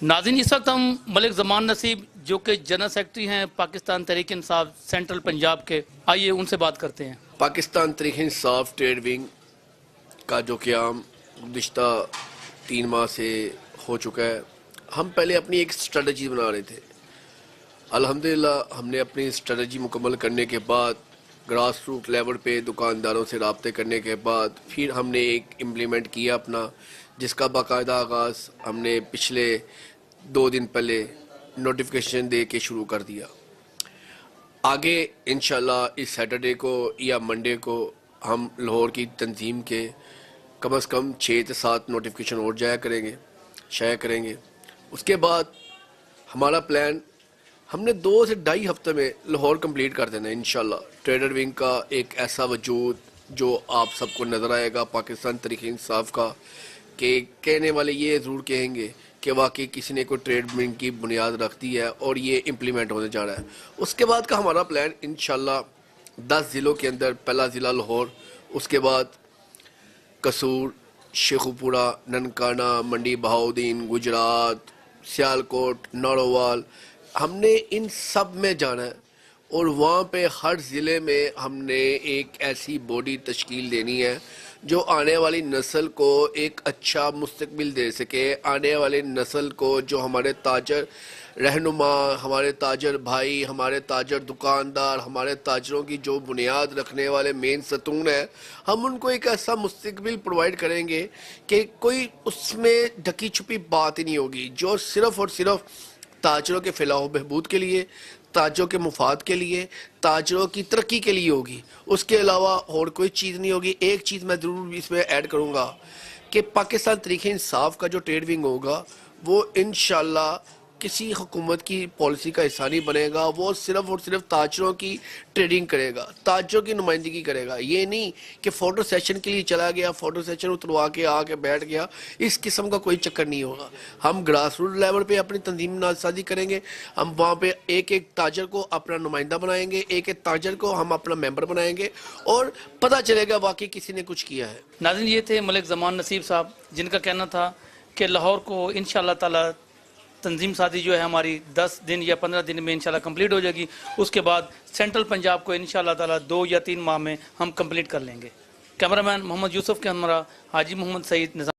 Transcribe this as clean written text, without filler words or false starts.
नाज़रीन, इस वक्त हम मलिक ज़मान नसीब जो कि जनरल सेक्रेटरी हैं पाकिस्तान तहरीक इंसाफ सेंट्रल पंजाब के, आइए उनसे बात करते हैं। पाकिस्तान तहरीक इंसाफ ट्रेड विंग का जो क़याम गुज़िश्ता 3 माह से हो चुका है। हम पहले अपनी एक स्ट्रेटजी बना रहे थे। अल्हम्दुलिल्लाह हमने अपनी स्ट्रेटजी मुकम्मल करने के बाद, ग्रास रूट लेवल पे दुकानदारों से राब्ते करने के बाद फिर हमने एक इम्प्लीमेंट किया अपना, जिसका बाकायदा आगाज़ हमने पिछले 2 दिन पहले नोटिफिकेशन दे के शुरू कर दिया। आगे इंशाल्लाह इस सैटरडे को या मंडे को हम लाहौर की तंजीम के कम से कम 6 से 7 नोटिफिकेशन और शाया करेंगे। उसके बाद हमारा प्लान, हमने 2 से 2.5 हफ्ते में लाहौर कंप्लीट कर देना है इंशाल्लाह। ट्रेडर विंग का एक ऐसा वजूद जो आप सबको नज़र आएगा पाकिस्तान तहरीक इंसाफ का, कि कहने वाले ये ज़रूर कहेंगे कि वाकई किसी ने कोई ट्रेड विंग की बुनियाद रख दी है और ये इम्प्लीमेंट होने जा रहा है। उसके बाद का हमारा प्लान इंशाल्लाह 10 ज़िलों के अंदर, पहला ज़िला लाहौर, उसके बाद कसूर, शेखुपुरा, ननकाना, मंडी बहाउद्दीन, गुजरात, सियालकोट, नारोवाल, हमने इन सब में जाना है और वहाँ पे हर ज़िले में हमने एक ऐसी बॉडी तश्कील देनी है जो आने वाली नस्ल को एक अच्छा मुस्तकबिल दे सके। आने वाली नस्ल को जो हमारे ताजर रहनुमा, हमारे ताजर भाई, हमारे ताजर दुकानदार, हमारे ताजरों की जो बुनियाद रखने वाले मेन सतून है, हम उनको एक ऐसा मुस्तकबिल प्रोवाइड करेंगे कि कोई उसमें ढकी छुपी बात ही नहीं होगी, जो सिर्फ़ और सिर्फ ताजरों के फलाह बहबूद के लिए, ताजरों के मुफाद के लिए, ताजरों की तरक्की के लिए होगी। उसके अलावा और कोई चीज़ नहीं होगी। एक चीज़ मैं ज़रूर इसमें ऐड करूँगा कि पाकिस्तान तहरीक इंसाफ का जो ट्रेड विंग होगा वो इंशाल्लाह किसी हुकूमत की पॉलिसी का हिस्सा नहीं बनेगा। वो सिर्फ़ और सिर्फ ताजरों की ट्रेडिंग करेगा, ताजरों की नुमाइंदगी करेगा। ये नहीं कि फ़ोटो सेशन के लिए चला गया, फ़ोटो सेशन उतरवा के आके बैठ गया, इस किस्म का कोई चक्कर नहीं होगा। हम ग्रास रूट लेवल पे अपनी तंजीम नासाजी करेंगे। हम वहाँ पे एक एक ताजर को अपना नुमाइंदा बनाएंगे, एक एक ताजर को हम अपना मेंबर बनाएंगे और पता चलेगा वाकई किसी ने कुछ किया है। नाज़रीन, ये थे मलिक ज़मान नसीब साहब, जिनका कहना था कि लाहौर को इंशाअल्लाह ताला तंजीम साजी जो है हमारी 10 दिन या 15 दिन में इंशाल्लाह कंप्लीट हो जाएगी। उसके बाद सेंट्रल पंजाब को इंशाल्लाह ताला 2 या 3 माह में हम कंप्लीट कर लेंगे। कैमरामैन मोहम्मद यूसुफ के हमरा हाजी मोहम्मद सईद।